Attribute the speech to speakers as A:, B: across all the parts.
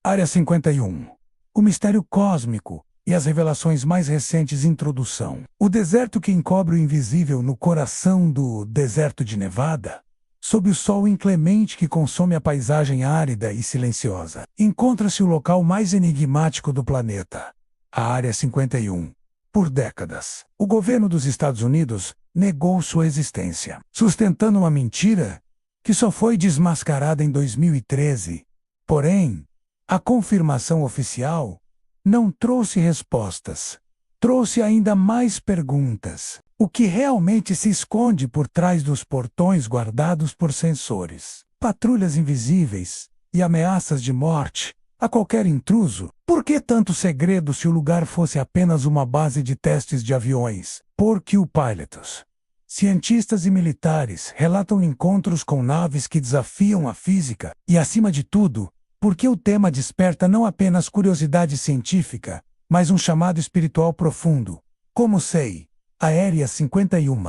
A: Área 51. O mistério cósmico e as revelações mais recentes. Introdução. O deserto que encobre o invisível no coração do deserto de Nevada, sob o sol inclemente que consome a paisagem árida e silenciosa, encontra-se o local mais enigmático do planeta, a Área 51. Por décadas, o governo dos Estados Unidos negou sua existência, sustentando uma mentira que só foi desmascarada em 2013. Porém, a confirmação oficial não trouxe respostas, trouxe ainda mais perguntas. O que realmente se esconde por trás dos portões guardados por sensores, patrulhas invisíveis e ameaças de morte a qualquer intruso? Por que tanto segredo se o lugar fosse apenas uma base de testes de aviões? Porque o pilotos, cientistas e militares relatam encontros com naves que desafiam a física e, acima de tudo, porque o tema desperta não apenas curiosidade científica, mas um chamado espiritual profundo. Como sei, a Área 51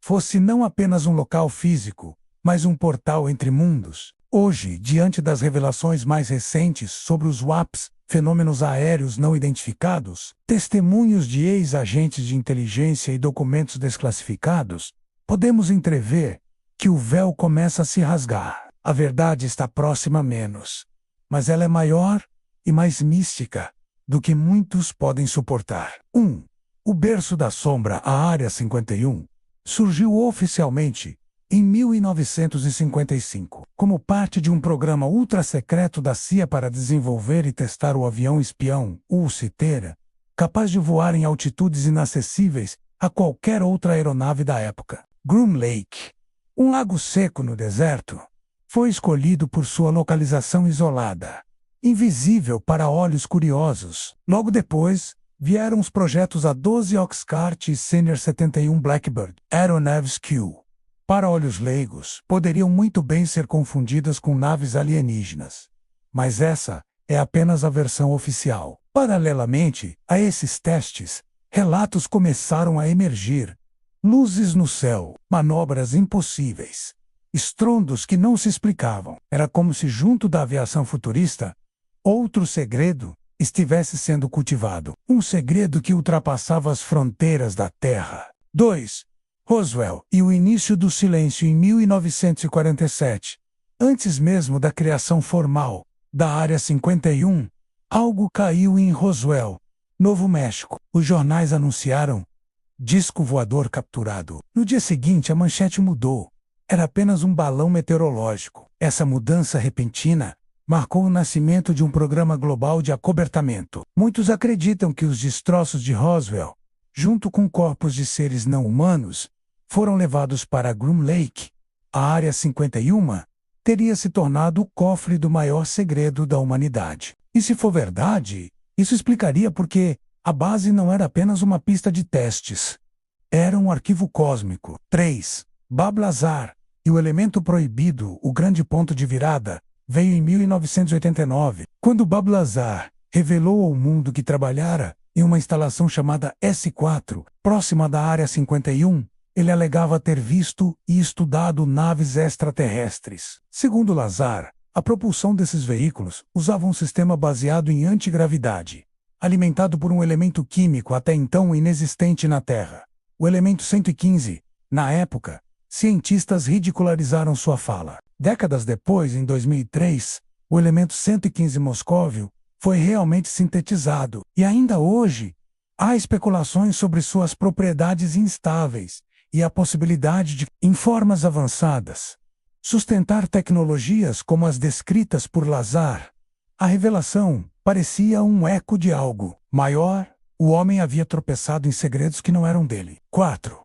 A: fosse não apenas um local físico, mas um portal entre mundos. Hoje, diante das revelações mais recentes sobre os WAPs, fenômenos aéreos não identificados, testemunhos de ex-agentes de inteligência e documentos desclassificados, podemos entrever que o véu começa a se rasgar. A verdade está próxima a menos, mas ela é maior e mais mística do que muitos podem suportar. 1. O berço da sombra, a Área 51, surgiu oficialmente em 1955, como parte de um programa ultra-secreto da CIA para desenvolver e testar o avião espião, o Citera, capaz de voar em altitudes inacessíveis a qualquer outra aeronave da época. Groom Lake, um lago seco no deserto, foi escolhido por sua localização isolada, invisível para olhos curiosos. Logo depois, vieram os projetos A-12 Oxcart e Senior 71 Blackbird, aeronaves que, para olhos leigos, poderiam muito bem ser confundidas com naves alienígenas. Mas essa é apenas a versão oficial. Paralelamente a esses testes, relatos começaram a emergir. Luzes no céu, manobras impossíveis, estrondos que não se explicavam. Era como se junto da aviação futurista, outro segredo estivesse sendo cultivado. Um segredo que ultrapassava as fronteiras da Terra. 2. Roswell e o início do silêncio. Em 1947, antes mesmo da criação formal da Área 51, algo caiu em Roswell, Novo México. Os jornais anunciaram disco voador capturado. No dia seguinte, a manchete mudou. Era apenas um balão meteorológico. Essa mudança repentina marcou o nascimento de um programa global de acobertamento. Muitos acreditam que os destroços de Roswell, junto com corpos de seres não humanos, foram levados para Groom Lake. A Área 51 teria se tornado o cofre do maior segredo da humanidade. E se for verdade, isso explicaria por que a base não era apenas uma pista de testes. Era um arquivo cósmico. 3. Bob Lazar e o elemento proibido, o grande ponto de virada, veio em 1989, quando Bob Lazar revelou ao mundo que trabalhara em uma instalação chamada S4, próxima da Área 51, ele alegava ter visto e estudado naves extraterrestres. Segundo Lazar, a propulsão desses veículos usava um sistema baseado em antigravidade, alimentado por um elemento químico até então inexistente na Terra, o elemento 115. Na época, cientistas ridicularizaram sua fala. Décadas depois, em 2003, o elemento 115 moscóvio foi realmente sintetizado, e ainda hoje, há especulações sobre suas propriedades instáveis e a possibilidade de, em formas avançadas, sustentar tecnologias como as descritas por Lazar. A revelação parecia um eco de algo maior. O homem havia tropeçado em segredos que não eram dele. 4.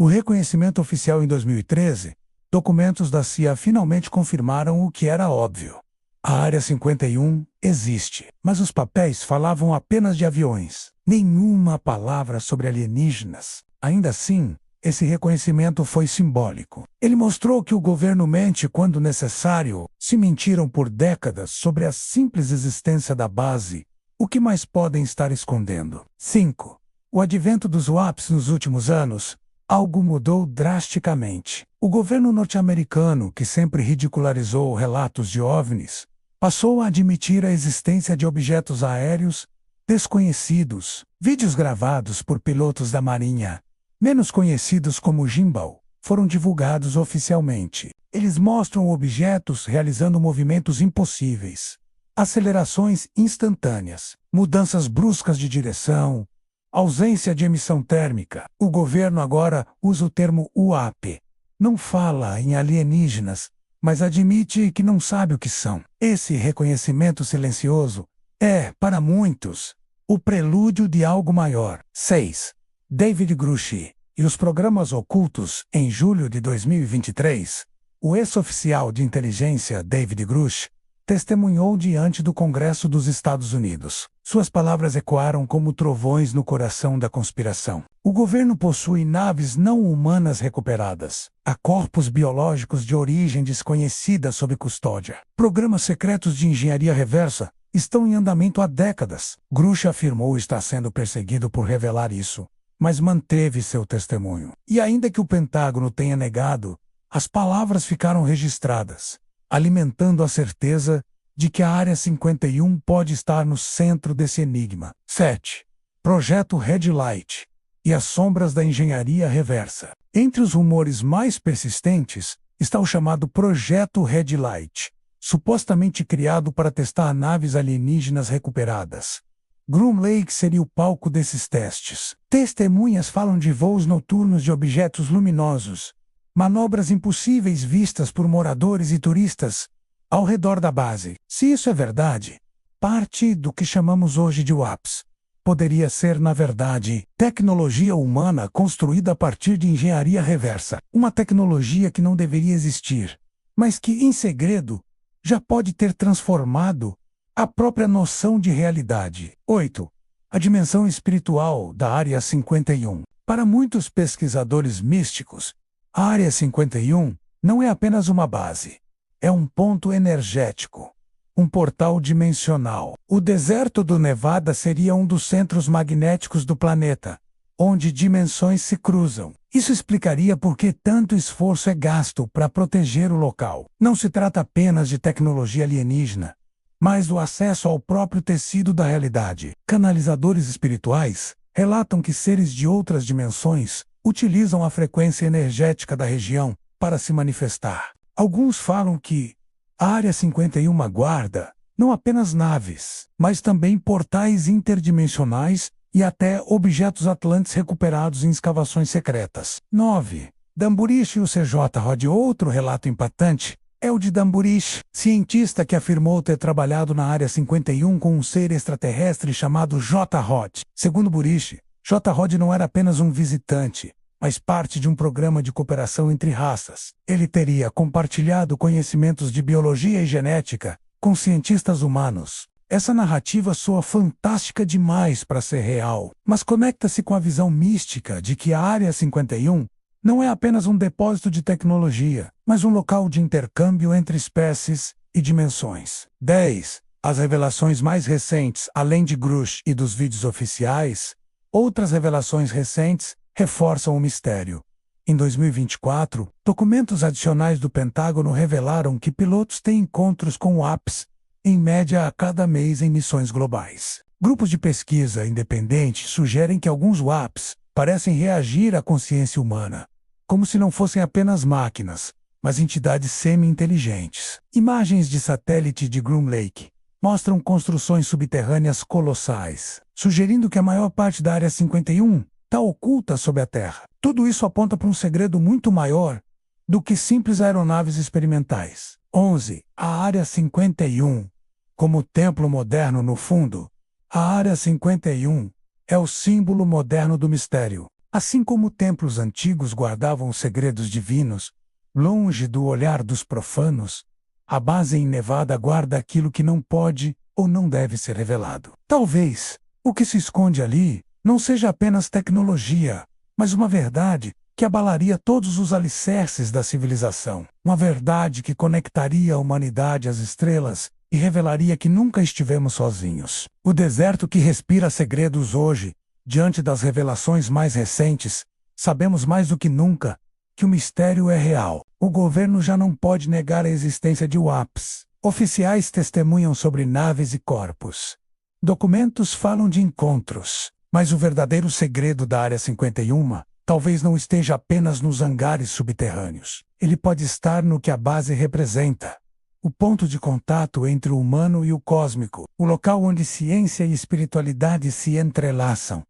A: O reconhecimento oficial em 2013, documentos da CIA finalmente confirmaram o que era óbvio. A Área 51 existe, mas os papéis falavam apenas de aviões. Nenhuma palavra sobre alienígenas. Ainda assim, esse reconhecimento foi simbólico. Ele mostrou que o governo mente quando necessário. Se mentiram por décadas sobre a simples existência da base, o que mais podem estar escondendo? 5. O advento dos WAPs nos últimos anos, algo mudou drasticamente. O governo norte-americano, que sempre ridicularizou relatos de OVNIs, passou a admitir a existência de objetos aéreos desconhecidos. Vídeos gravados por pilotos da Marinha, menos conhecidos como gimbal, foram divulgados oficialmente. Eles mostram objetos realizando movimentos impossíveis, acelerações instantâneas, mudanças bruscas de direção, ausência de emissão térmica. O governo agora usa o termo UAP. Não fala em alienígenas, mas admite que não sabe o que são. Esse reconhecimento silencioso é, para muitos, o prelúdio de algo maior. 6. David Grush e os programas ocultos. Em julho de 2023, o ex-oficial de inteligência David Grush testemunhou diante do Congresso dos Estados Unidos. Suas palavras ecoaram como trovões no coração da conspiração. O governo possui naves não humanas recuperadas. Há corpos biológicos de origem desconhecida sob custódia. Programas secretos de engenharia reversa estão em andamento há décadas. Grush afirmou estar sendo perseguido por revelar isso, mas manteve seu testemunho. E ainda que o Pentágono tenha negado, as palavras ficaram registradas, alimentando a certeza de que a Área 51 pode estar no centro desse enigma. 7. Projeto Red Light e as sombras da engenharia reversa. Entre os rumores mais persistentes está o chamado Projeto Red Light, supostamente criado para testar naves alienígenas recuperadas. Groom Lake seria o palco desses testes. Testemunhas falam de voos noturnos de objetos luminosos, manobras impossíveis vistas por moradores e turistas ao redor da base. Se isso é verdade, parte do que chamamos hoje de UAPs poderia ser, na verdade, tecnologia humana construída a partir de engenharia reversa. Uma tecnologia que não deveria existir, mas que, em segredo, já pode ter transformado a própria noção de realidade. 8. A dimensão espiritual da Área 51. Para muitos pesquisadores místicos, a Área 51 não é apenas uma base. É um ponto energético, um portal dimensional. O deserto do Nevada seria um dos centros magnéticos do planeta, onde dimensões se cruzam. Isso explicaria por que tanto esforço é gasto para proteger o local. Não se trata apenas de tecnologia alienígena, mas do acesso ao próprio tecido da realidade. Canalizadores espirituais relatam que seres de outras dimensões utilizam a frequência energética da região para se manifestar. Alguns falam que a Área 51 guarda não apenas naves, mas também portais interdimensionais e até objetos atlantes recuperados em escavações secretas. 9. Damburish e o CJ Rod. Outro relato impactante é o de Damburish, cientista que afirmou ter trabalhado na Área 51 com um ser extraterrestre chamado J. Rod. Segundo Burish, J. Rod não era apenas um visitante, mas parte de um programa de cooperação entre raças. Ele teria compartilhado conhecimentos de biologia e genética com cientistas humanos. Essa narrativa soa fantástica demais para ser real, mas conecta-se com a visão mística de que a Área 51 não é apenas um depósito de tecnologia, mas um local de intercâmbio entre espécies e dimensões. 10. As revelações mais recentes, além de Grush e dos vídeos oficiais, outras revelações recentes reforçam o mistério. Em 2024, documentos adicionais do Pentágono revelaram que pilotos têm encontros com UAPs, em média a cada mês em missões globais. Grupos de pesquisa independentes sugerem que alguns UAPs parecem reagir à consciência humana, como se não fossem apenas máquinas, mas entidades semi-inteligentes. Imagens de satélite de Groom Lake mostram construções subterrâneas colossais, sugerindo que a maior parte da Área 51 está oculta sob a Terra. Tudo isso aponta para um segredo muito maior do que simples aeronaves experimentais. 11. A Área 51. Como templo moderno no fundo, a Área 51 é o símbolo moderno do mistério. Assim como templos antigos guardavam os segredos divinos, longe do olhar dos profanos, a base em Nevada guarda aquilo que não pode ou não deve ser revelado. Talvez o que se esconde ali não seja apenas tecnologia, mas uma verdade que abalaria todos os alicerces da civilização. Uma verdade que conectaria a humanidade às estrelas e revelaria que nunca estivemos sozinhos. O deserto que respira segredos hoje, diante das revelações mais recentes, sabemos mais do que nunca que o mistério é real. O governo já não pode negar a existência de UAPs. Oficiais testemunham sobre naves e corpos. Documentos falam de encontros, mas o verdadeiro segredo da Área 51 talvez não esteja apenas nos hangares subterrâneos. Ele pode estar no que a base representa. O ponto de contato entre o humano e o cósmico, o local onde ciência e espiritualidade se entrelaçam,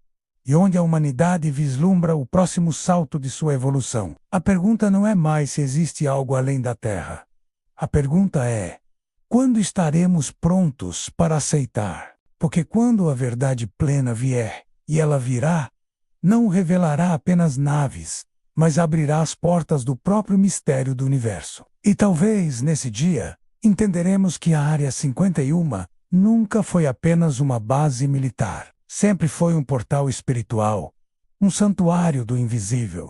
A: e onde a humanidade vislumbra o próximo salto de sua evolução. A pergunta não é mais se existe algo além da Terra. A pergunta é: quando estaremos prontos para aceitar? Porque quando a verdade plena vier, e ela virá, não revelará apenas naves, mas abrirá as portas do próprio mistério do universo. E talvez, nesse dia, entenderemos que a Área 51 nunca foi apenas uma base militar. Sempre foi um portal espiritual, um santuário do invisível.